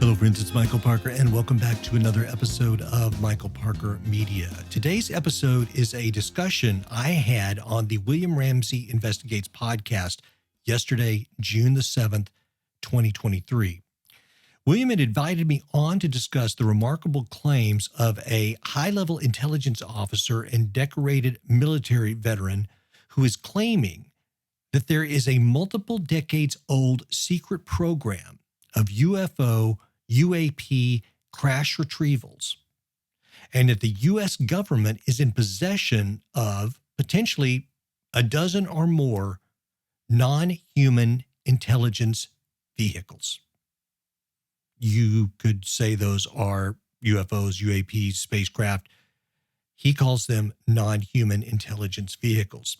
Hello, friends. It's Michael Parker, and welcome back to another episode of Michael Parker Media. Today's episode is a discussion I had on the William Ramsey Investigates podcast yesterday, June the 7th, 2023. William had invited me on to discuss the remarkable claims of a high-level intelligence officer and decorated military veteran who is claiming that there is a multiple decades old secret program of UFO, UAP crash retrievals, and that the U.S. government is in possession of potentially a dozen or more non-human intelligence vehicles. You could say those are UFOs, UAPs, spacecraft. He calls them non-human intelligence vehicles.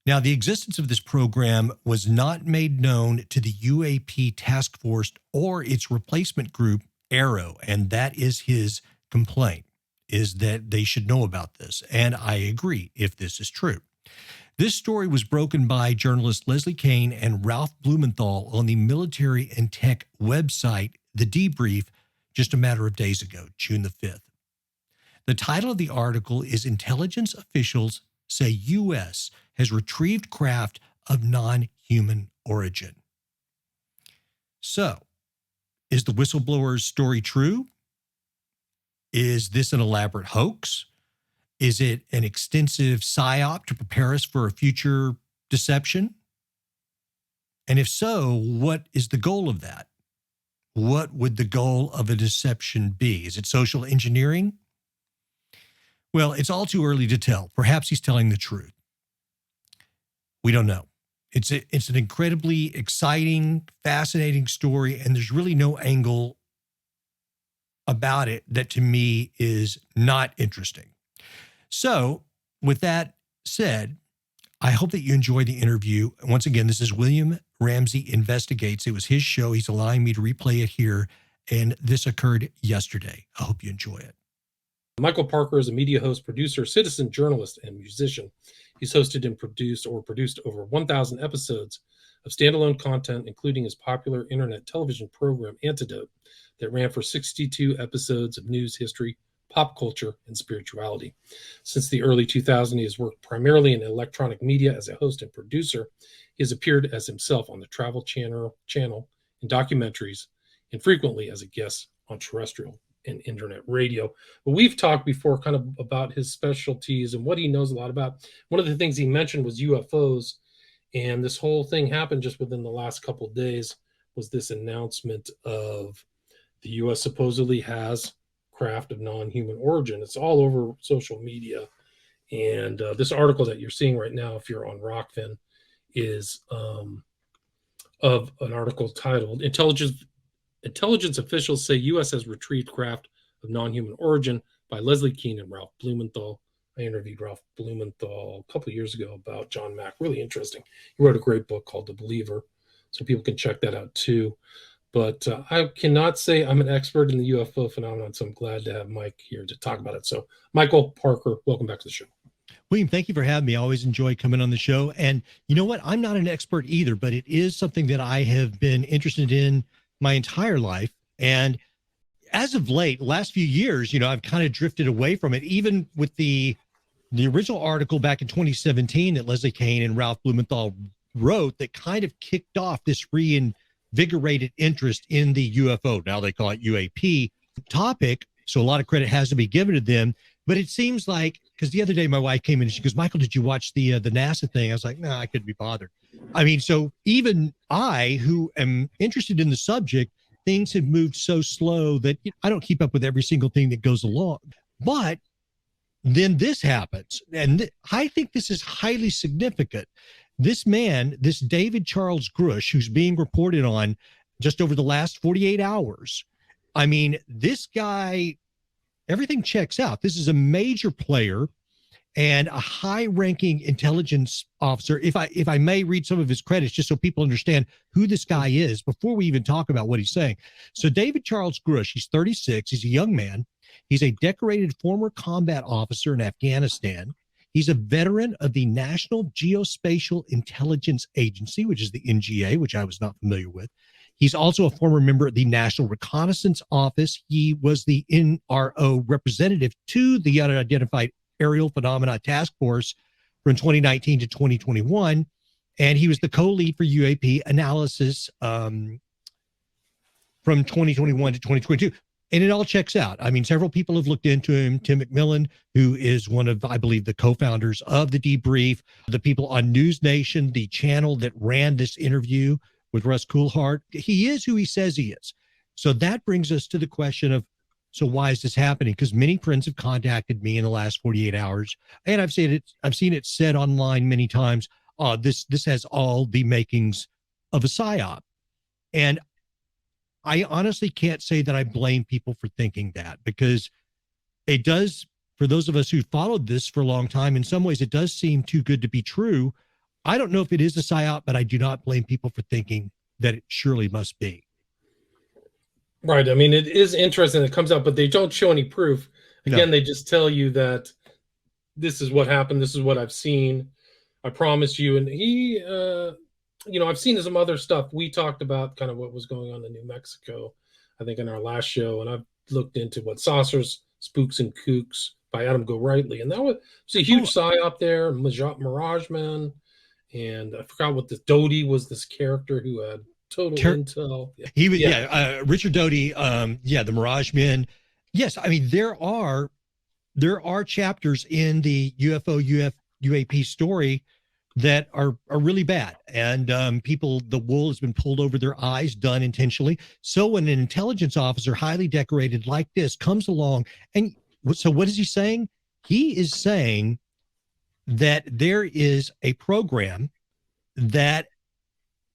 Now, the existence of this program was not made known to the UAP task force or its replacement group, Arrow, and that is his complaint, is that they should know about this. And I agree, if this is true. This story was broken by journalists Leslie Kean and Ralph Blumenthal on the Military and Tech website, The Debrief, just a matter of days ago, June the 5th. The title of the article is Intelligence Officials Say U.S. has retrieved craft of non-human origin. So, is the whistleblower's story true? Is this an elaborate hoax? Is it an extensive psyop to prepare us for a future deception? And if so, what is the goal of that? What would the goal of a deception be? Is it social engineering? Well, it's all too early to tell. Perhaps he's telling the truth. We don't know. It's an incredibly exciting, fascinating story, and there's really no angle about it that to me is not interesting. So, with that said, I hope that you enjoyed the interview. Once again, this is William Ramsey Investigates. It was his show. He's allowing me to replay it here, and this occurred yesterday. I hope you enjoy it. Michael Parker is a media host, producer, citizen journalist, and musician. He's hosted and produced over 1,000 episodes of standalone content, including his popular internet television program, Antidote, that ran for 62 episodes of news, history, pop culture, and spirituality. Since the early 2000s, he has worked primarily in electronic media as a host and producer. He has appeared as himself on the Travel Channel, in documentaries, and frequently as a guest on terrestrial and internet radio. But we've talked before kind of about his specialties and what he knows a lot about. One of the things he mentioned was UFOs, and this whole thing happened just within the last couple of days was this announcement of the U.S. supposedly has craft of non-human origin. It's all over social media. And this article that you're seeing right now, if you're on Rockfin, is of an article titled Intelligence Officials Say U.S. has Retrieved Craft of Non-Human Origin by Leslie Kean and Ralph Blumenthal. I interviewed Ralph Blumenthal a couple of years ago about John Mack. Really interesting. He wrote a great book called The Believer, so people can check that out too. But I cannot say I'm an expert in the UFO phenomenon, so I'm glad to have Mike here to talk about it. So, Michael Parker, welcome back to the show. William, thank you for having me. I always enjoy coming on the show. And you know what? I'm not an expert either, but it is something that I have been interested in my entire life. And as of late, last few years, I've kind of drifted away from it, even with the original article back in 2017 that Leslie Kean and Ralph Blumenthal wrote that kind of kicked off this reinvigorated interest in the UFO. Now they call it UAP topic. So a lot of credit has to be given to them. But it seems like, because the other day my wife came in and she goes, Michael, did you watch the NASA thing? I was like, no, I couldn't be bothered. I mean, so even I, who am interested in the subject, things have moved so slow that I don't keep up with every single thing that goes along. But then this happens. And I think this is highly significant. This man, this David Charles Grusch, who's being reported on just over the last 48 hours. I mean, this guy, everything checks out. This is a major player and a high-ranking intelligence officer. If I may read some of his credits, just so people understand who this guy is before we even talk about what he's saying. So David Charles Grusch, he's 36. He's a young man. He's a decorated former combat officer in Afghanistan. He's a veteran of the National Geospatial Intelligence Agency, which is the NGA, which I was not familiar with. He's also a former member of the National Reconnaissance Office. He was the NRO representative to the Unidentified Aerial Phenomena Task Force from 2019 to 2021. And he was the co-lead for UAP analysis from 2021 to 2022. And it all checks out. I mean, several people have looked into him. Tim McMillan, who is one of, I believe, the co-founders of The Debrief, the people on News Nation, the channel that ran this interview with Russ Coulthart. He is who he says he is. So that brings us to the question of, so why is this happening? Because many friends have contacted me in the last 48 hours, and I've seen it said online many times, this has all the makings of a psyop. And I honestly can't say that I blame people for thinking that, because it does, for those of us who followed this for a long time, in some ways it does seem too good to be true. I don't know if it is a psyop, but I do not blame people for thinking that it surely must be. Right. I mean, it is interesting. It comes out, but they don't show any proof. Again, No. They just tell you that this is what happened. This is what I've seen. I promise you. And he, I've seen some other stuff. We talked about kind of what was going on in New Mexico, I think, in our last show. And I've looked into what Saucers, Spooks, and Kooks by Adam Gorightly. And that was a huge psyop there, Mirage Man. And I forgot what Doty was, this character who had total intel. Yeah. He was, Richard Doty, the Mirage Men. Yes, I mean, there are chapters in the UAP story that are really bad, and the wool has been pulled over their eyes, done intentionally. So when an intelligence officer, highly decorated like this, comes along, and so what is he saying? He is saying that there is a program that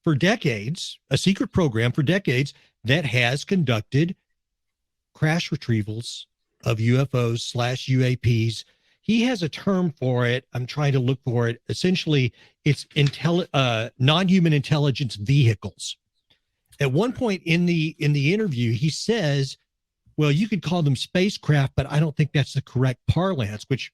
for decades, a secret program for decades, that has conducted crash retrievals of UFOs / UAPs. He has a term for it. I'm trying to look for it. Essentially, it's non-human intelligence vehicles. At one point in the interview, he says, well, you could call them spacecraft, but I don't think that's the correct parlance, which,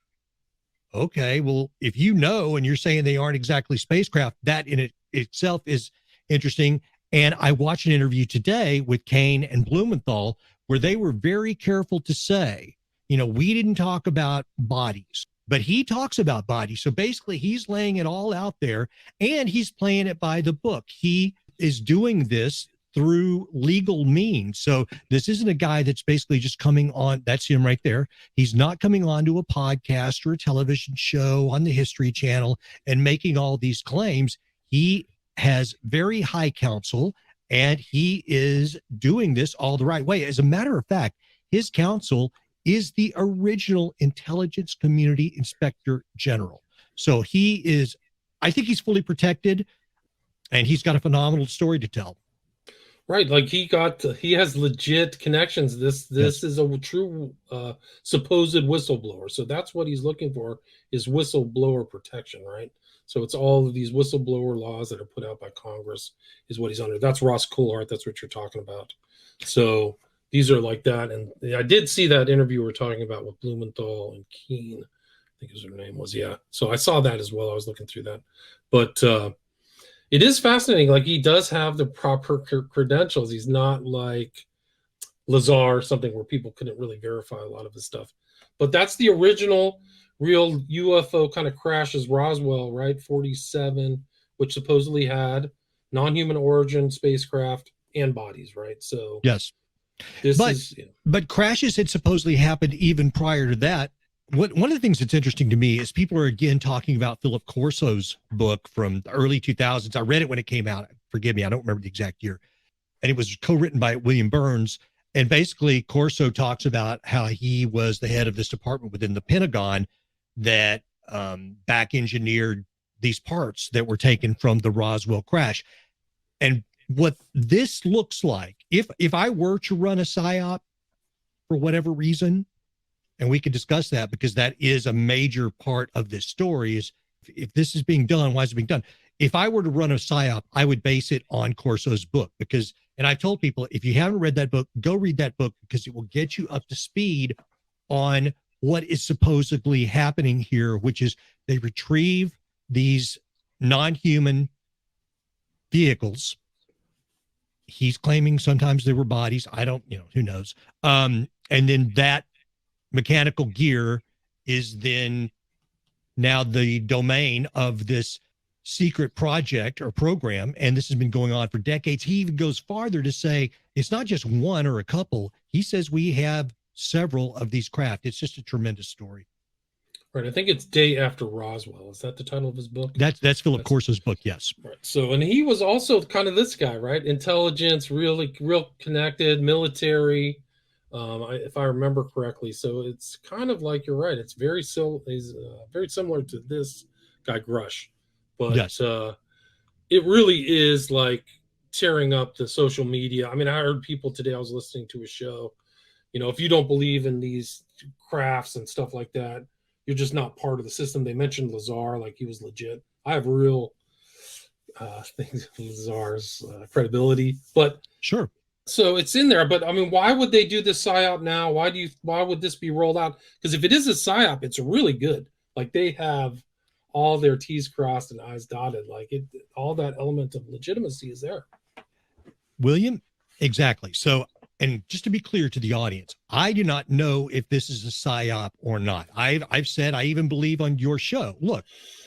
okay, well, if you know and you're saying they aren't exactly spacecraft, that in itself is interesting. And I watched an interview today with Kane and Blumenthal where they were very careful to say, we didn't talk about bodies, but he talks about bodies. So basically he's laying it all out there, and he's playing it by the book. He is doing this through legal means. So this isn't a guy that's basically just coming on. That's him right there. He's not coming on to a podcast or a television show on the History Channel and making all these claims. He has very high counsel, and he is doing this all the right way. As a matter of fact, his counsel is the original Intelligence Community Inspector General. So I think he's fully protected, and he's got a phenomenal story to tell. Right, like he has legit connections. This is a true supposed whistleblower. So that's what he's looking for, is whistleblower protection, right? So it's all of these whistleblower laws that are put out by Congress is what he's under. That's Ross Coulthart. That's what you're talking about. So these are like that. And I did see that interview we're talking about with Blumenthal and Keene, I think his name was. Yeah. So I saw that as well. I was looking through that. But it is fascinating. Like, he does have the proper credentials. He's not like Lazar or something where people couldn't really verify a lot of his stuff. But that's the original real UFO kind of crashes, Roswell, right? 47, which supposedly had non-human origin spacecraft and bodies, right? So yes, but crashes had supposedly happened even prior to that. One of the things that's interesting to me is people are again talking about Philip Corso's book from the early 2000s. I read it when it came out. Forgive me, I don't remember the exact year. And it was co-written by William Burns. And basically, Corso talks about how he was the head of this department within the Pentagon that back engineered these parts that were taken from the Roswell crash. And what this looks like, if I were to run a psyop for whatever reason, and we could discuss that because that is a major part of this story, is if this is being done, why is it being done? If I were to run a psyop, I would base it on Corso's book because, and I've told people, if you haven't read that book, go read that book because it will get you up to speed on what is supposedly happening here, which is they retrieve these non-human vehicles he's claiming sometimes there were bodies. I don't, who knows? And then that mechanical gear is then now the domain of this secret project or program. And this has been going on for decades. He even goes farther to say it's not just one or a couple. He says we have several of these craft. It's just a tremendous story. Right. I think it's Day After Roswell. Is that the title of his book? That's Philip Corso's book. Yes. Right. So, and he was also kind of this guy, right? Intelligence, real connected, military, if I remember correctly. So it's kind of like, you're right. It's very very similar to this guy Grusch, but yes. It really is like tearing up the social media. I mean, I heard people today. I was listening to a show. If you don't believe in these crafts and stuff like that, you're just not part of the system. They mentioned Lazar, like he was legit. I have real things of Lazar's credibility, but sure. So it's in there. But I mean, why would they do this psyop now? Why would this be rolled out? Because if it is a psyop, it's really good. Like they have all their T's crossed and I's dotted. Like all that element of legitimacy is there. William, exactly. So, and just to be clear to the audience, I do not know if this is a psyop or not. I've said, I even believe on your show, look,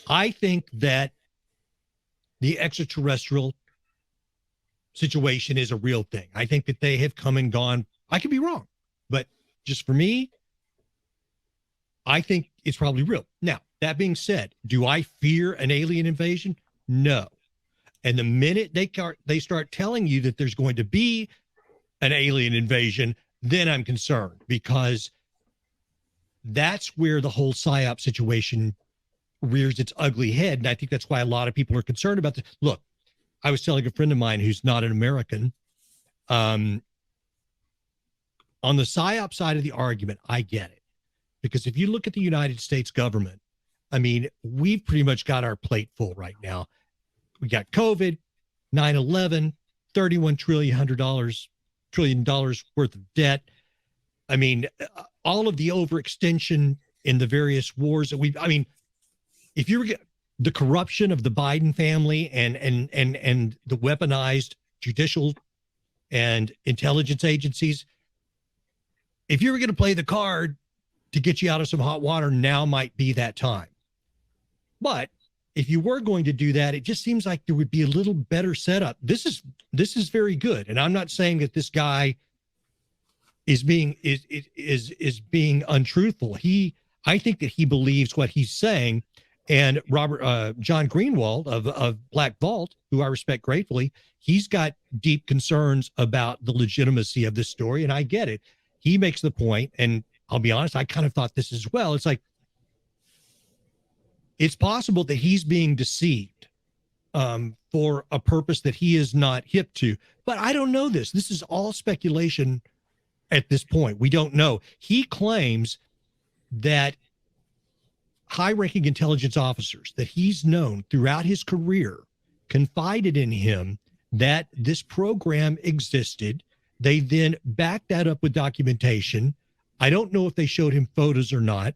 I think that the extraterrestrial situation is a real thing. I think that they have come and gone. I could be wrong, but just for me, I think it's probably real. Now, that being said, do I fear an alien invasion? No. And the minute they start telling you that there's going to be an alien invasion, then I'm concerned, because that's where the whole psyop situation rears its ugly head. And I think that's why a lot of people are concerned about this. Look, I was telling a friend of mine who's not an American, on the psyop side of the argument, I get it. Because if you look at the United States government, I mean, we've pretty much got our plate full right now. We got COVID, 9/11, $31 trillion worth of debt. I mean, all of the overextension in the various wars that if you were the corruption of the Biden family and the weaponized judicial and intelligence agencies, if you were going to play the card to get you out of some hot water, now might be that time. But if you were going to do that, it just seems like there would be a little better setup. This is very good, and I'm not saying that this guy is being untruthful. I think that he believes what he's saying. And John Greenwald of Black Vault, who I respect gratefully, he's got deep concerns about the legitimacy of this story, and I get it. He makes the point, and I'll be honest, I kind of thought this as well. It's like, it's possible that he's being deceived for a purpose that he is not hip to. But I don't know this. This is all speculation at this point. We don't know. He claims that high-ranking intelligence officers that he's known throughout his career confided in him that this program existed. They then backed that up with documentation. I don't know if they showed him photos or not,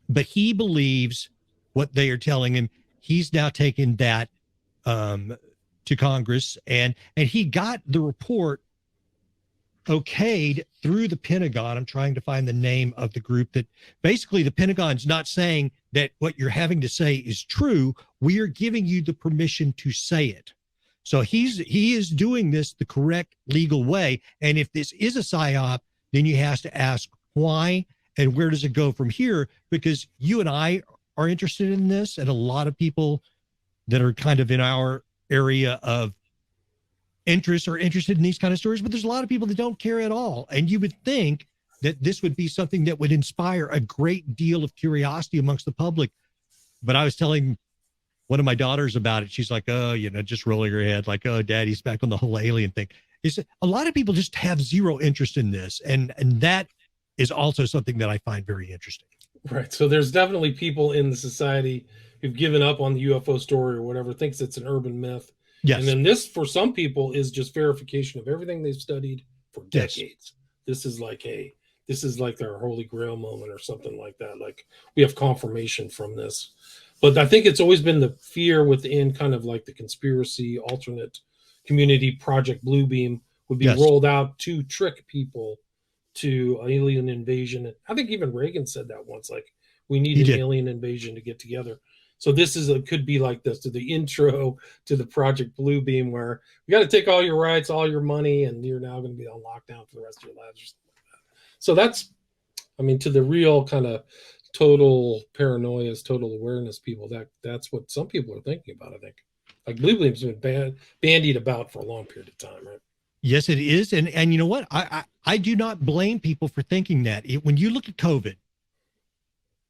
but he believes what they are telling him. He's now taken that to Congress, and he got the report okayed through the Pentagon. I'm trying to find the name of the group that basically the Pentagon's not saying that what you're having to say is true. We are giving you the permission to say it. So he is doing this the correct legal way. And if this is a psyop, then you have to ask why and where does it go from here? Because you and I are interested in this, and a lot of people that are kind of in our area of interest are interested in these kind of stories, but there's a lot of people that don't care at all. And you would think that this would be something that would inspire a great deal of curiosity amongst the public. But I was telling one of my daughters about it. She's like, oh, just rolling her head like, oh, Daddy's back on the whole alien thing. It's a lot of people just have zero interest in this. And that is also something that I find very interesting. Right. So there's definitely people in the society who've given up on the UFO story or whatever, thinks it's an urban myth. Yes. And then this, for some people, is just verification of everything they've studied for decades. Yes. This is like, hey, this is like their holy grail moment or something like that. Like, we have confirmation from this. But I think it's always been the fear within kind of like the conspiracy, alternate community, Project Bluebeam, would be Yes. rolled out to trick people to alien invasion. I think even Reagan said that once, like, we need He an did. alien invasion to get together. So this could be like this, to the intro to the Project Bluebeam, where we got to take all your rights, all your money, and you're now going to be on lockdown for the rest of your lives. So that's, I mean, to the real kind of total paranoia, total awareness people, that's what some people are thinking about, I think. Like Bluebeam's been bandied about for a long period of time, right? Yes, it is. And you know what? I do not blame people for thinking that. When you look at COVID,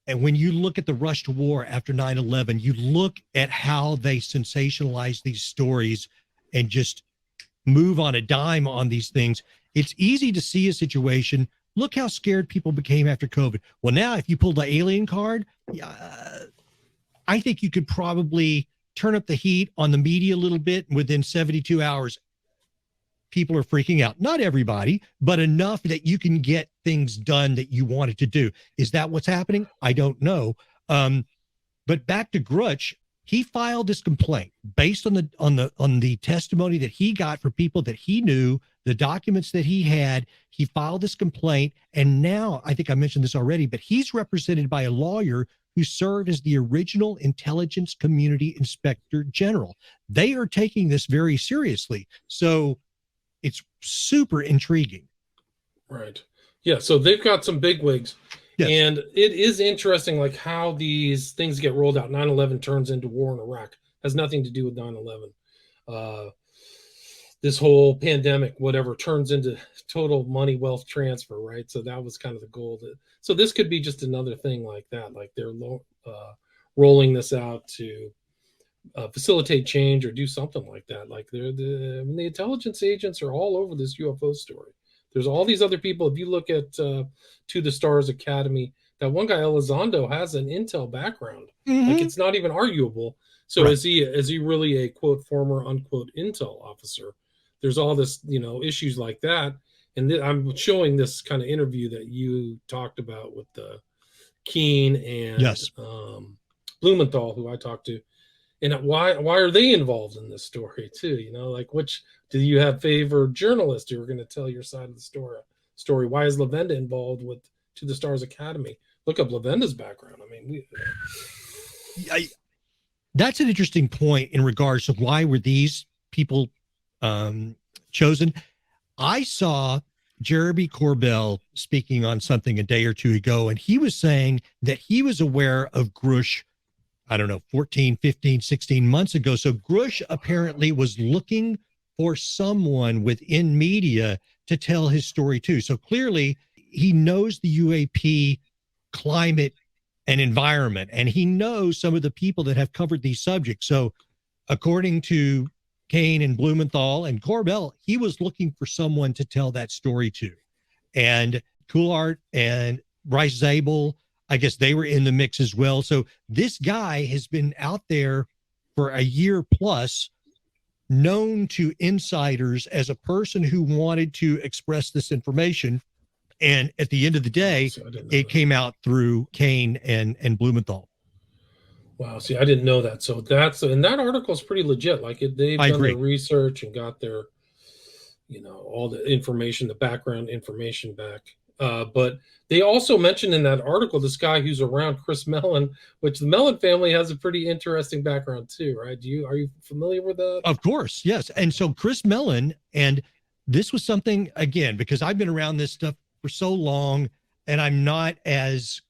and when you look at the rush to war after 9/11, you look at how they sensationalize these stories and just move on a dime on these things. It's easy to see a situation. Look how scared people became after COVID. Well, now if you pull the alien card, I think you could probably turn up the heat on the media a little bit. And within 72 hours, people are freaking out. Not everybody, but enough that you can get things done that you wanted to do. Is that what's happening? I don't know. But back to Grusch, he filed this complaint based on the testimony that he got from people that he knew, the documents that he had. He filed this complaint, and now I think I mentioned this already, but he's represented by a lawyer who served as the original Intelligence Community Inspector General. They are taking this very seriously. So it's super intriguing. Right. Yeah. So they've got some bigwigs. Yes. And it is interesting, like, how these things get rolled out. 9/11 turns into war in Iraq. Has nothing to do with 9/11. This whole pandemic, whatever, turns into total money wealth transfer, right? So that was kind of the goal. So this could be just another thing like that. Like they're rolling this out to facilitate change or do something like that. Like the intelligence agents are all over this UFO story. There's all these other people. If you look at To the Stars Academy, that one guy Elizondo has an intel background. Mm-hmm. Like, it's not even arguable. So right. Is he really a quote former unquote intel officer? There's all this, issues like that. And I'm showing this kind of interview that you talked about with Keene and yes. Blumenthal, who I talked to. And why are they involved in this story too? Like, which do you have favored journalists who are going to tell your side of the story? Why is Lavenda involved with To the Stars Academy? Look up Lavenda's background. I mean, that's an interesting point in regards to why were these people chosen. I saw Jeremy Corbell speaking on something a day or two ago, and he was saying that he was aware of Grusch, I don't know, 14, 15, 16 months ago. So Grusch apparently was looking for someone within media to tell his story too. So clearly he knows the UAP climate and environment, and he knows some of the people that have covered these subjects. So according to Kane and Blumenthal and Corbell, he was looking for someone to tell that story to. And Coulart and Bryce Zabel, I guess they were in the mix as well. So this guy has been out there for a year plus, known to insiders as a person who wanted to express this information. And at the end of the day, it came out through Kane and Blumenthal. Wow. See, I didn't know that. So and that article is pretty legit. Like they've done their research and got their, all the information, the background information back. But they also mentioned in that article this guy who's around Chris Mellon, which the Mellon family has a pretty interesting background too, right? Are you familiar with that? Of course, yes. And so Chris Mellon, and this was something, again, because I've been around this stuff for so long, and I'm not as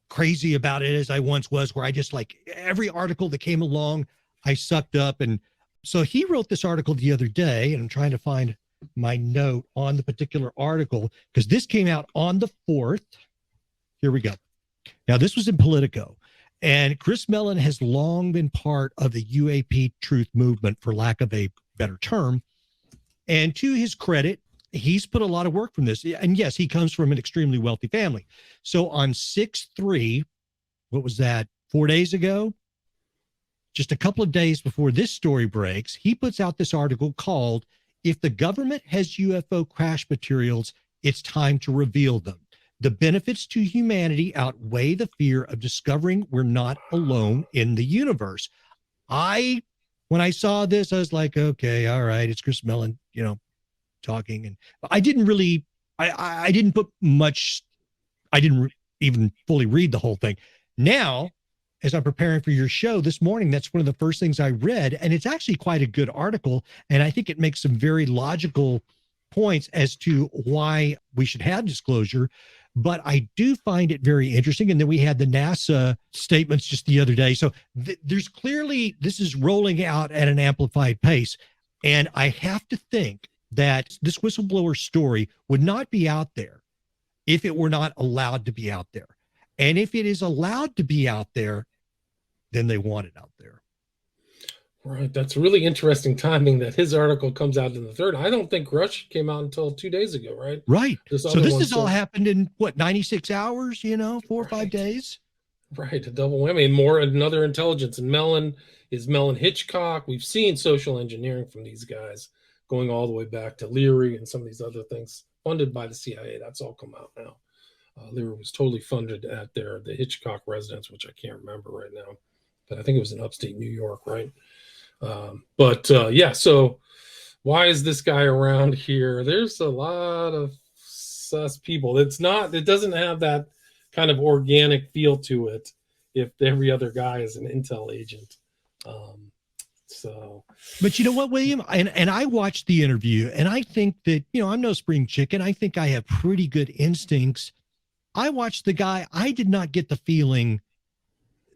crazy about it as I once was, where I just like every article that came along, I sucked up. And so he wrote this article the other day, and I'm trying to find my note on the particular article because this came out on the 4th. Here we go. Now, this was in Politico, and Chris Mellon has long been part of the UAP truth movement, for lack of a better term. And to his credit, he's put a lot of work from this. And yes, he comes from an extremely wealthy family. So on 6/3, what was that, 4 days ago? Just a couple of days before this story breaks, he puts out this article called, "If the government has UFO crash materials, it's time to reveal them. The benefits to humanity outweigh the fear of discovering we're not alone in the universe." I when I saw this, I was like, okay, all right, it's Chris Mellon, talking. And I didn't really, I didn't put much, I didn't even fully read the whole thing. Now, as I'm preparing for your show this morning, that's one of the first things I read. And it's actually quite a good article. And I think it makes some very logical points as to why we should have disclosure. But I do find it very interesting. And then we had the NASA statements just the other day. So there's clearly, this is rolling out at an amplified pace. And I have to think that this whistleblower story would not be out there if it were not allowed to be out there. And if it is allowed to be out there, then they want it out there. Right. That's really interesting timing that his article comes out in the third. I don't think Grusch came out until 2 days ago, right? Right. So this has all happened in 96 hours, 4 or 5 days? Right. A double whammy. And another intelligence. And Mellon Hitchcock. We've seen social engineering from these guys going all the way back to Leary and some of these other things funded by the CIA. That's all come out now. Leary was totally funded at the Hitchcock residence, which I can't remember right now, but I think it was in upstate New York, right? So why is this guy around here? There's a lot of sus people. It doesn't have that kind of organic feel to it if every other guy is an intel agent. But you know what, William? And I watched the interview, and I think that, I'm no spring chicken. I think I have pretty good instincts. I watched the guy. I did not get the feeling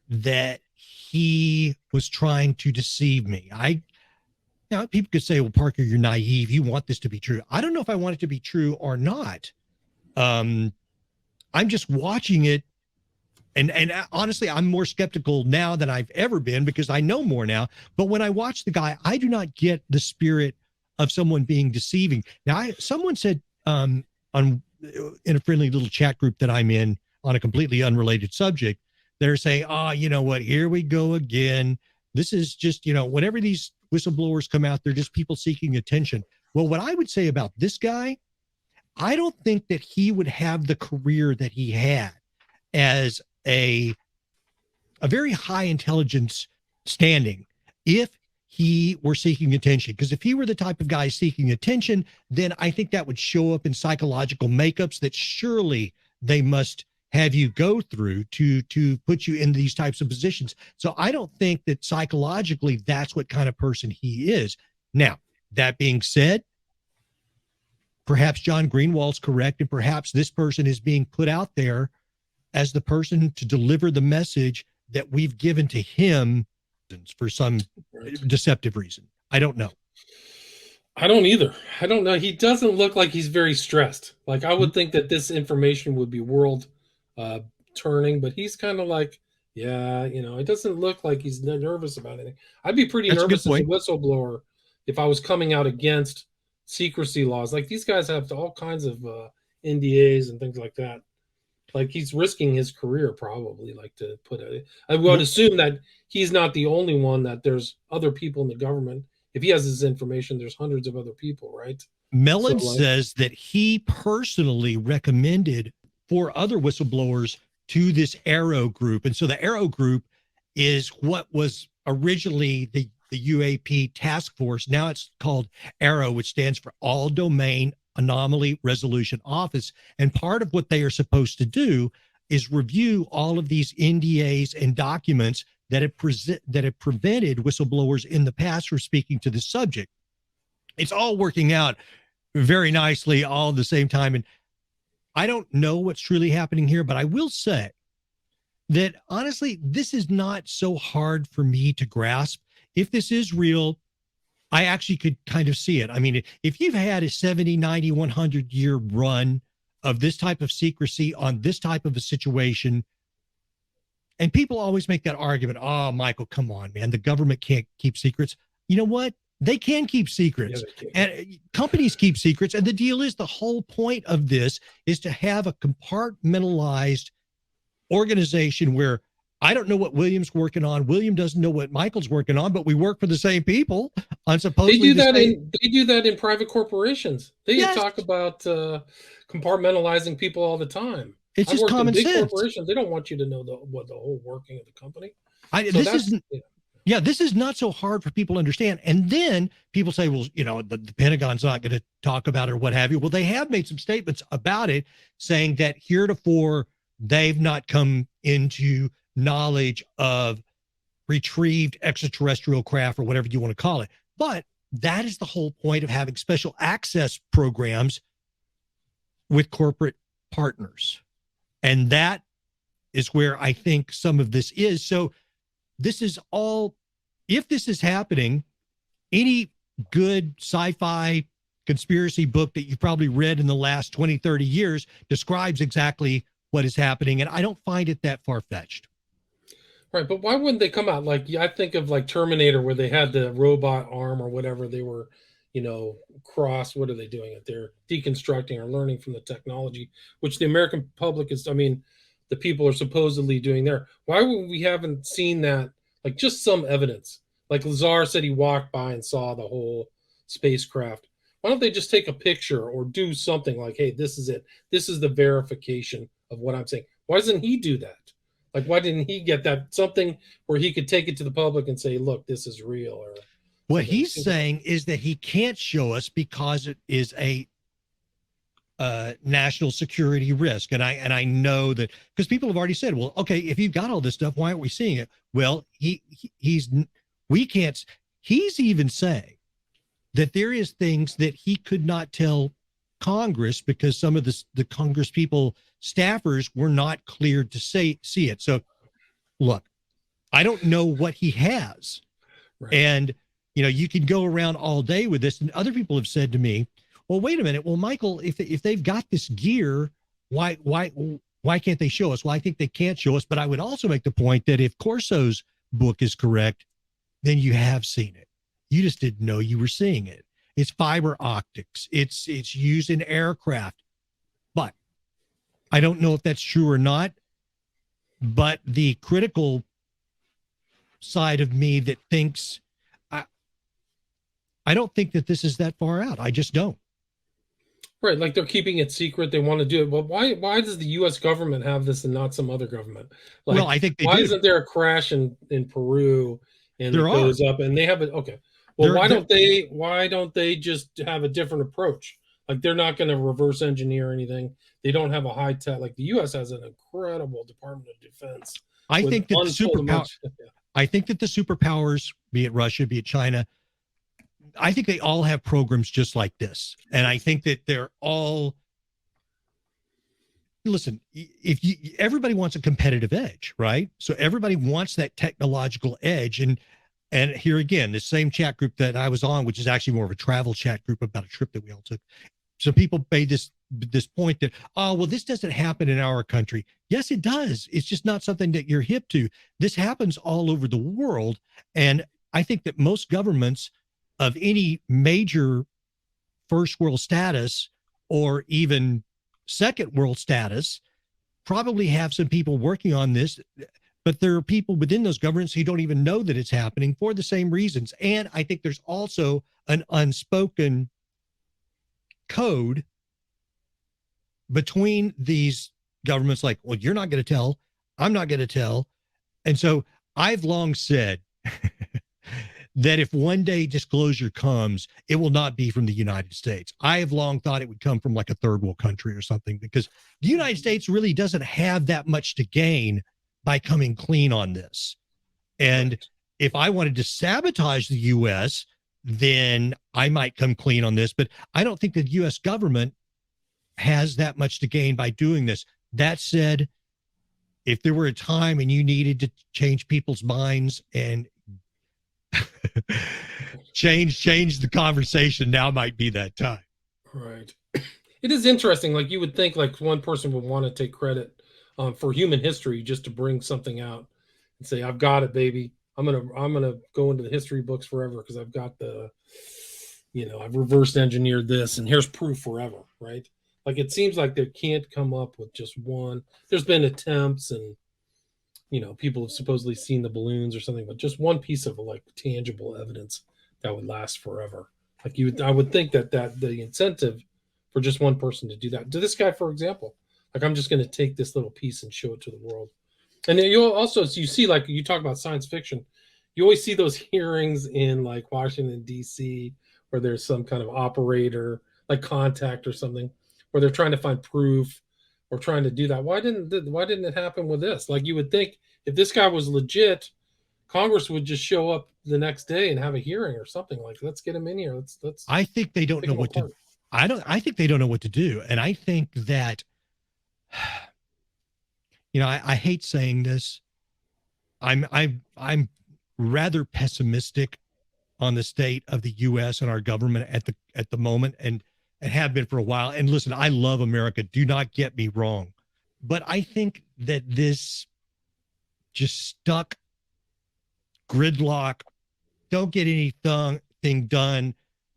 that he was trying to deceive me. People could say, well, Parker, you're naive. You want this to be true. I don't know if I want it to be true or not. I'm just watching it. And honestly, I'm more skeptical now than I've ever been because I know more now. But when I watch the guy, I do not get the spirit of someone being deceiving. Now, someone said in a friendly little chat group that I'm in on a completely unrelated subject, they're saying, oh, you know what, here we go again. This is just, whenever these whistleblowers come out, they're just people seeking attention. Well, what I would say about this guy, I don't think that he would have the career that he had as a very high intelligence standing if he were seeking attention. Because if he were the type of guy seeking attention, then I think that would show up in psychological makeups that surely they must have you go through to put you in these types of positions. So I don't think that psychologically that's what kind of person he is. Now, that being said, perhaps John Greenwald's correct, and perhaps this person is being put out there as the person to deliver the message that we've given to him for some deceptive reason. I don't know. I don't either. I don't know. He doesn't look like he's very stressed. Like, I would think that this information would be world turning, but he's kind of like, it doesn't look like he's nervous about anything. I'd be pretty nervous as a whistleblower if I was coming out against secrecy laws. Like, these guys have all kinds of NDAs and things like that. Like, he's risking his career probably, I would assume that he's not the only one, that there's other people in the government. If he has this information, there's hundreds of other people, right? Mellon says that he personally recommended 4 other whistleblowers to this Arrow group. And so the Arrow group is what was originally the UAP task force. Now it's called Arrow, which stands for All Domain Anomaly Resolution Office. And part of what they are supposed to do is review all of these NDAs and documents that have prevented whistleblowers in the past from speaking to the subject. It's all working out very nicely all at the same time. And I don't know what's truly happening here, but I will say that honestly, this is not so hard for me to grasp. If this is real, I actually could kind of see it. I mean, if you've had a 70, 90, 100-year run of this type of secrecy on this type of a situation, and people always make that argument, oh, Michael, come on, man, the government can't keep secrets. You know what? They can keep secrets, and companies keep secrets. And the deal is, the whole point of this is to have a compartmentalized organization where I don't know what William's working on. William doesn't know what Michael's working on, but we work for the same people. On supposedly they do that in private corporations. They talk about compartmentalizing people all the time. It's just common sense. Corporations, they don't want you to know the whole working of the company. Yeah, this is not so hard for people to understand. And then people say, well, the Pentagon's not going to talk about it or what have you. Well, they have made some statements about it saying that heretofore they've not come into knowledge of retrieved extraterrestrial craft or whatever you want to call it. But that is the whole point of having special access programs with corporate partners. And that is where I think some of this is. So this is all, if this is happening, any good sci-fi conspiracy book that you've probably read in the last 20, 30 years describes exactly what is happening. And I don't find it that far-fetched. Right, but why wouldn't they come out? Like, I think of like Terminator, where they had the robot arm or whatever. They were, what are they doing? They're deconstructing or learning from the technology, which the American public is, the people are supposedly doing there. Why would we haven't seen that? Like, just some evidence. Like Lazar said he walked by and saw the whole spacecraft. Why don't they just take a picture or do something like, hey, this is it. This is the verification of what I'm saying. Why doesn't he do that? Like, why didn't he get that something where he could take it to the public and say, look, this is real? Or what he's saying is that he can't show us because it is a national security risk. And I know that because people have already said, well, okay, if you've got all this stuff, why aren't we seeing it? Well, he's even saying that there is things that he could not tell Congress because some of the Congress people, staffers, were not cleared to see it. So look, I don't know what he has. Right. And, you can go around all day with this. And other people have said to me, well, wait a minute. Well, Michael, if they've got this gear, why can't they show us? Well, I think they can't show us, but I would also make the point that if Corso's book is correct, then you have seen it. You just didn't know you were seeing it. It's fiber optics. It's used in aircraft, but I don't know if that's true or not. But the critical side of me that thinks, I don't think that this is that far out. I just don't. Right, like they're keeping it secret. They want to do it. But why does the U.S. government have this and not some other government? Like, well, I think why isn't there a crash in Peru and there it goes up and they have it? Okay, well, why don't they just have a different approach? Like, they're not going to reverse engineer anything. They don't have a high tech. Like, the U.S. has an incredible Department of Defense. I think that the superpowers, be it Russia, be it China, I think they all have programs just like this. And I think that they're all, listen, everybody wants a competitive edge, right? So everybody wants that technological edge. And here again, the same chat group that I was on, which is actually more of a travel chat group about a trip that we all took. So people made this point that, oh, well, this doesn't happen in our country. Yes, it does. It's just not something that you're hip to. This happens all over the world. And I think that most governments of any major first world status or even second world status probably have some people working on this, but there are people within those governments who don't even know that it's happening for the same reasons. And I think there's also an unspoken code between these governments, like, well, you're not going to tell, I'm not going to tell. And so I've long said that if one day disclosure comes, it will not be from the United States. I have long thought it would come from like a third world country or something, because the United States really doesn't have that much to gain by coming clean on this. And if I wanted to sabotage the U.S., then I might come clean on this. But I don't think the U.S. government has that much to gain by doing this. That said, if there were a time and you needed to change people's minds and change the conversation, now might be that time. Right. It is interesting. Like, you would think like one person would want to take credit for human history just to bring something out and say, I've got it, baby. I'm gonna go into the history books forever because I've got I've reversed engineered this and here's proof forever, right? Like, it seems like they can't come up with just one. There's been attempts and people have supposedly seen the balloons or something, but just one piece of like tangible evidence that would last forever. Like, I would think that the incentive for just one person to do that, to this guy, for example, like, I'm just going to take this little piece and show it to the world. And then you see, like, you talk about science fiction, you always see those hearings in like Washington, D.C., where there's some kind of operator, like contact or something, where they're trying to find proof or trying to do that. Why didn't it happen with this? Like, you would think if this guy was legit, Congress would just show up the next day and have a hearing or something. Like, let's get him in here. Let's I think they don't know what to. I think they don't know what to do, and I think that, I hate saying this. I'm rather pessimistic on the state of the U.S. and our government at the moment, and have been for a while. And listen, I love America. Do not get me wrong, but I think that this just stuck gridlock, don't get anything done,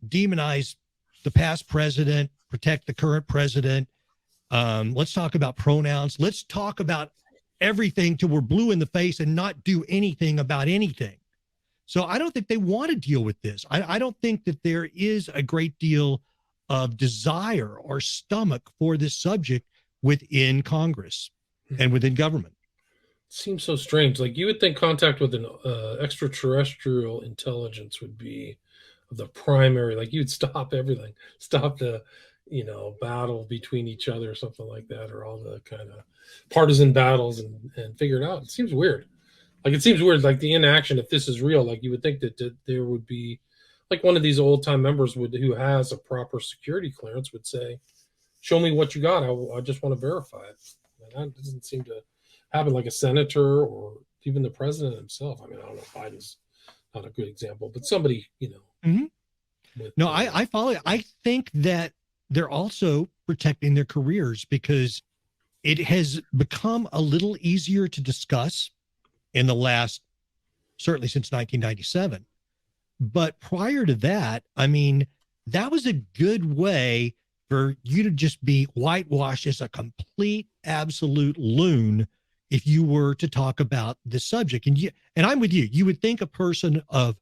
demonize the past president, protect the current president. Let's talk about pronouns. Let's talk about everything till we're blue in the face and not do anything about anything. So I don't think they want to deal with this. I don't think that there is a great deal of desire or stomach for this subject within Congress and within government. Seems so strange. Like, you would think contact with an extraterrestrial intelligence would be the primary, like, you'd stop everything, stop the, battle between each other or something like that, or all the kind of partisan battles and figure it out. It seems weird. Like, the inaction, if this is real, like, you would think that there would be, like, one of these old time members who has a proper security clearance would say, show me what you got. I just want to verify it. And that doesn't seem to happen. Like a senator or even the president himself. I mean, I don't know if Biden's not a good example, but somebody, Mm-hmm. No, I follow you. I think that they're also protecting their careers because it has become a little easier to discuss in the last, certainly since 1997. But prior to that, I mean, that was a good way for you to just be whitewashed as a complete, absolute loon if you were to talk about this subject. And I'm with you. You would think a person of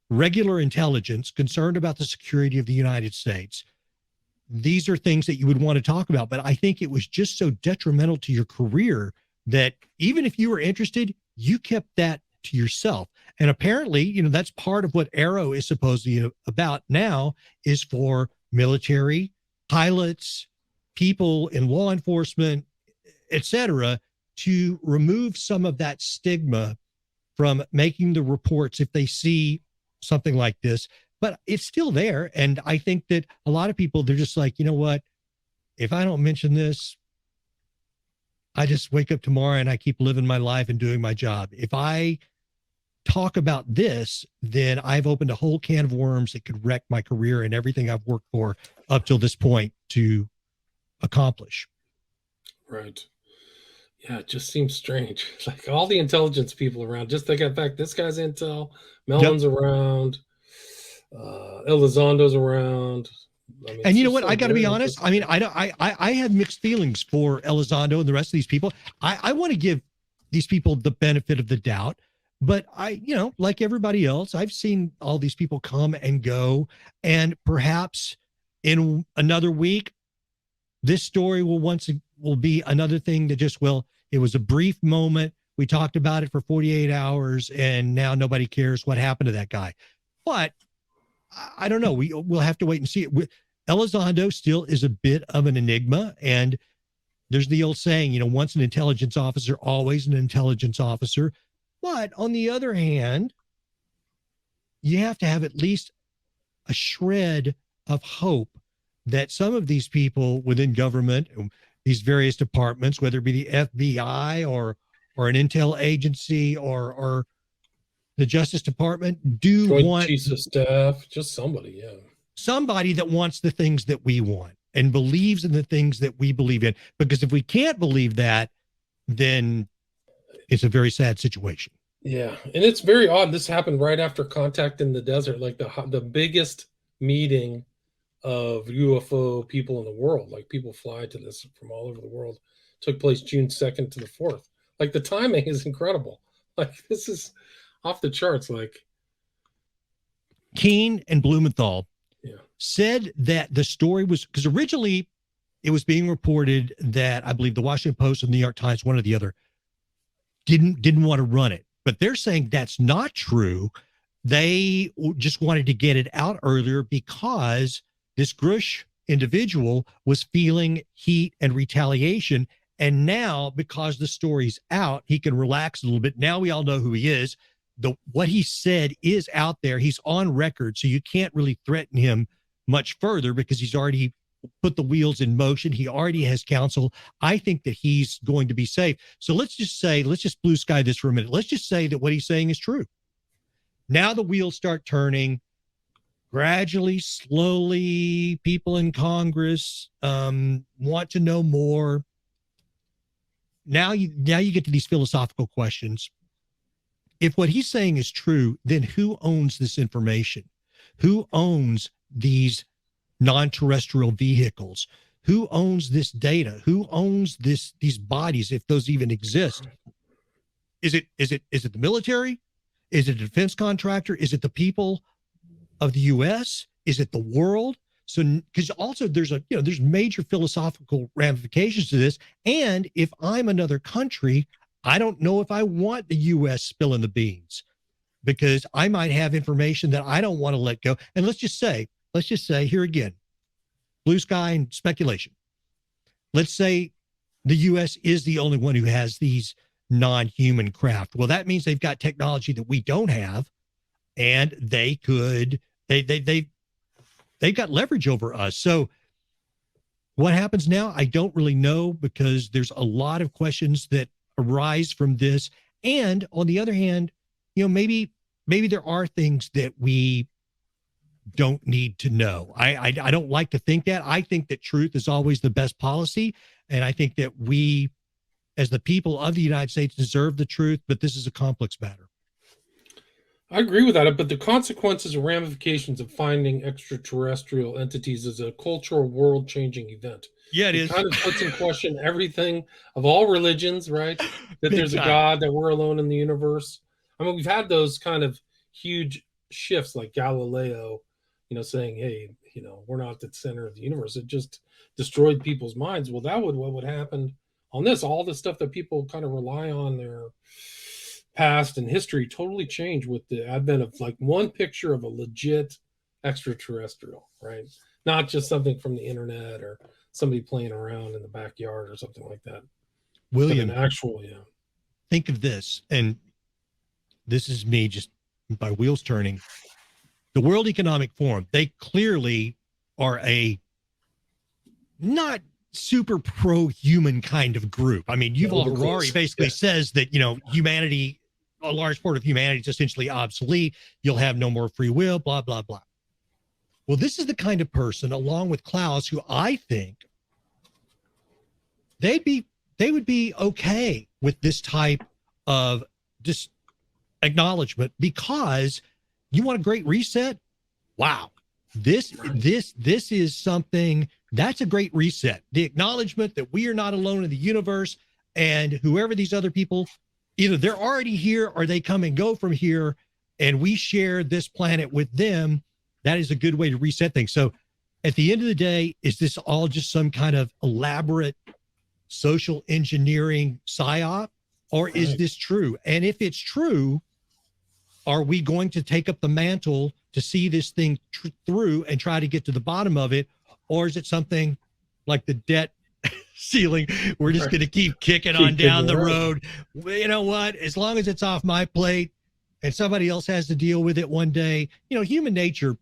regular intelligence concerned about the security of the United States, these are things that you would want to talk about. But I think it was just so detrimental to your career that even if you were interested, you kept that to yourself. And apparently, that's part of what Arrow is supposedly about now, is for military, pilots, people in law enforcement, etc., to remove some of that stigma from making the reports if they see something like this. But it's still there. And I think that a lot of people, they're just like, you know what? If I don't mention this, I just wake up tomorrow and I keep living my life and doing my job. If I talk about this, then I've opened a whole can of worms that could wreck my career and everything I've worked for up till this point to accomplish. Right. Yeah, it just seems strange. Like, all the intelligence people around, just think of fact, this guy's intel, Mellon's around, Elizondo's around. I mean, and you know what? I got to be honest. I mean, I have mixed feelings for Elizondo and the rest of these people. I want to give these people the benefit of the doubt, but like everybody else, I've seen all these people come and go, and perhaps in another week, this story will be another thing that just, it was a brief moment. We talked about it for 48 hours and now nobody cares what happened to that guy. But I don't know. We'll have to wait and see it. Elizondo still is a bit of an enigma. And there's the old saying, once an intelligence officer, always an intelligence officer. But on the other hand, you have to have at least a shred of hope that some of these people within government, these various departments, whether it be the FBI or an intel agency or the Justice Department, want chiefs of staff, just somebody that wants the things that we want and believes in the things that we believe in. Because if we can't believe that, then it's a very sad situation. Yeah, and it's very odd. This happened right after Contact in the Desert, like the biggest meeting of UFO people in the world. Like, people fly to this from all over the world. Took place June 2nd to the 4th. Like, the timing is incredible. Like, this is off the charts. Like, Keene and Blumenthal said that the story was, because originally it was being reported that I believe the Washington Post and the New York Times, one or the other, didn't want to run it But they're saying that's not true. They just wanted to get it out earlier because this Grusch individual was feeling heat and retaliation. And now, because the story's out, he can relax a little bit. Now we all know who he is. What he said is out there. He's on record, so you can't really threaten him much further because he's already put the wheels in motion. He already has counsel. I think that he's going to be safe. So let's just blue sky this for a minute. Let's just say that what he's saying is true. Now the wheels start turning gradually, slowly. People in Congress want to know more. Now you get to these philosophical questions. If what he's saying is true, then who owns this information? Who owns these non-terrestrial vehicles? Who owns this data? Who owns these bodies, if those even exist? Is it the military? Is it a defense contractor? Is it the people of the U.S.? Is it the world? So, because also there's major philosophical ramifications to this. And if I'm another country, I don't know if I want the U.S. spilling the beans, because I might have information that I don't want to let go. And let's just say here again, blue sky and speculation. Let's say the U.S. is the only one who has these non-human craft. Well, that means they've got technology that we don't have, and they've got leverage over us. So what happens now? I don't really know, because there's a lot of questions that arise from this. And on the other hand, maybe there are things that we don't need to know. I don't like to think that. I think that truth is always the best policy. And I think that we, as the people of the United States, deserve the truth, but this is a complex matter. I agree with that, but the consequences and ramifications of finding extraterrestrial entities is a cultural, world-changing event. Yeah, it is. Kind of puts in question everything of all religions, right? That there's a God, that we're alone in the universe. I mean, we've had those kind of huge shifts, like Galileo, saying, hey, we're not the center of the universe. It just destroyed people's minds. Well, what would happen on this? All the stuff that people kind of rely on their past and history totally changed with the advent of like one picture of a legit extraterrestrial, right? Not just something from the internet or somebody playing around in the backyard or something like that. William, think of this, and this is me just by wheels turning. The World Economic Forum, they clearly are a not super pro-human kind of group. I mean, Yuval Harari basically says that, humanity, a large part of humanity is essentially obsolete. You'll have no more free will, blah, blah, blah. Well, this is the kind of person, along with Klaus, who I think they would be okay with this type of just acknowledgement, because you want a great reset. Wow. This is something that's a great reset. The acknowledgement that we are not alone in the universe, and whoever these other people, either they're already here or they come and go from here, and we share this planet with them. That is a good way to reset things. So at the end of the day, is this all just some kind of elaborate social engineering psyop, or is this true? And if it's true, are we going to take up the mantle to see this thing through and try to get to the bottom of it? Or is it something like the debt ceiling? We're just going to keep kicking on down the road. You know what? As long as it's off my plate and somebody else has to deal with it one day. Human nature,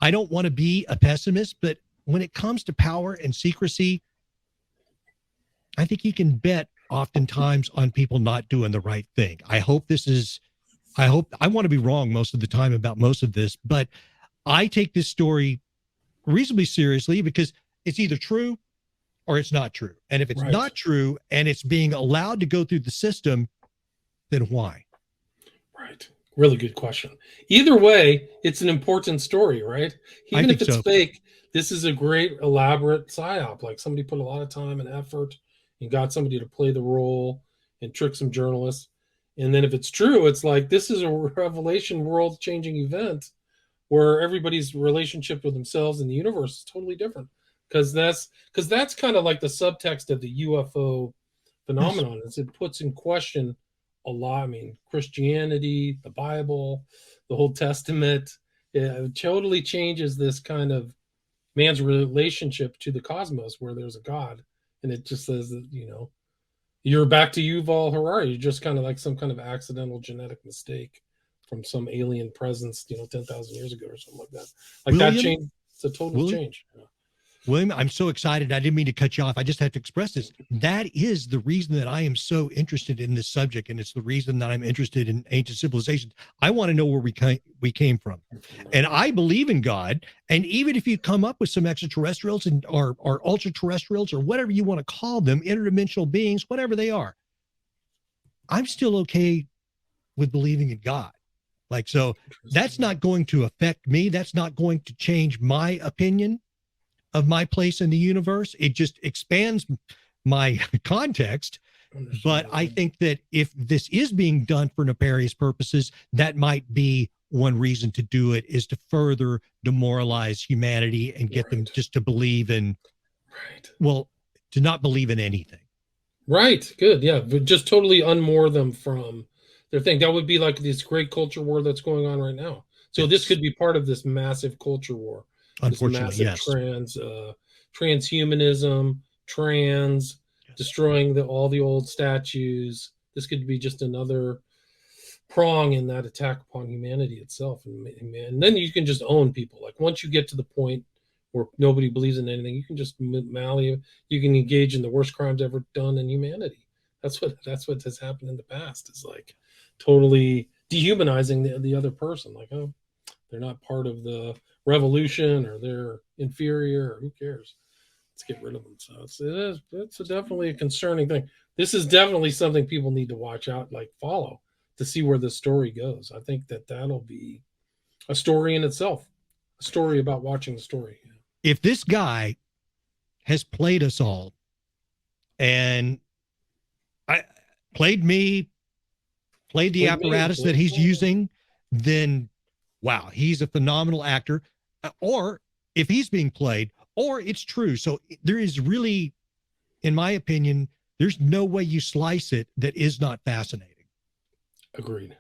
I don't want to be a pessimist, but when it comes to power and secrecy, I think you can bet oftentimes on people not doing the right thing. I want to be wrong most of the time about most of this, but I take this story reasonably seriously, because it's either true or it's not true. And if it's not true and it's being allowed to go through the system, then why? Right. Really good question. Either way, it's an important story, right? Even if it's fake, this is a great elaborate psyop. Like somebody put a lot of time and effort and got somebody to play the role and trick some journalists. And then if it's true, it's like, this is a revelation, world-changing event where everybody's relationship with themselves and the universe is totally different. Because that's kind of like the subtext of the UFO phenomenon, is it puts in question a lot. I mean, Christianity, the Bible, the Old Testament, it totally changes this kind of man's relationship to the cosmos, where there's a God, and it just says that, you're back to Yuval Harari. You're just kind of like some kind of accidental genetic mistake from some alien presence, 10,000 years ago or something like that. Like William, that change. It's a total change. William, I'm so excited. I didn't mean to cut you off. I just have to express this. That is the reason that I am so interested in this subject, and it's the reason that I'm interested in ancient civilizations. I want to know where we came from, and I believe in God. And even if you come up with some extraterrestrials or ultra terrestrials or whatever you want to call them, interdimensional beings, whatever they are, I'm still okay with believing in God. Like, so that's not going to affect me. That's not going to change my opinion of my place in the universe. It just expands my context. But I think that if this is being done for nefarious purposes, that might be one reason to do it, is to further demoralize humanity and get them just to believe in, well, to not believe in anything. Right. Good. Yeah. But just totally unmoor them from their thing. That would be like this great culture war that's going on right now. So this could be part of this massive culture war. Unfortunately, yes. Transhumanism, destroying all the old statues. This could be just another prong in that attack upon humanity itself. And then you can just own people. Like, once you get to the point where nobody believes in anything, you can just you can engage in the worst crimes ever done in humanity. That's what has happened in the past, is like totally dehumanizing the other person. Like, oh, they're not part of the revolution, or they're inferior, or who cares? Let's get rid of them. So it's definitely a concerning thing. This is definitely something people need to watch out, like follow, to see where the story goes. I think that'll be a story in itself, a story about watching the story. If this guy has played us all, and played the apparatus that he's using, then wow, he's a phenomenal actor. Or if he's being played, or it's true. So there is really, in my opinion, there's no way you slice it that is not fascinating. Agreed.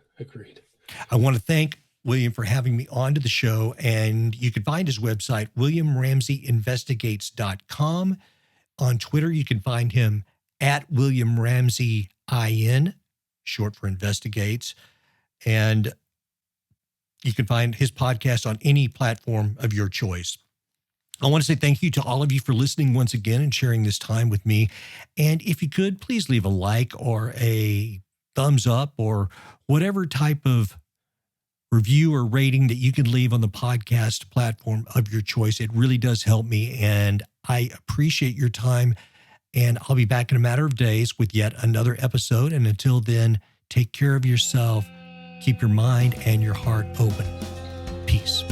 I want to thank William for having me on to the show. And you can find his website, WilliamRamseyInvestigates.com. On Twitter, you can find him at William Ramsey IN, short for Investigates. And you can find his podcast on any platform of your choice. I want to say thank you to all of you for listening once again and sharing this time with me. And if you could, please leave a like or a thumbs up or whatever type of review or rating that you can leave on the podcast platform of your choice. It really does help me, and I appreciate your time. And I'll be back in a matter of days with yet another episode. And until then, take care of yourself. Keep your mind and your heart open. Peace.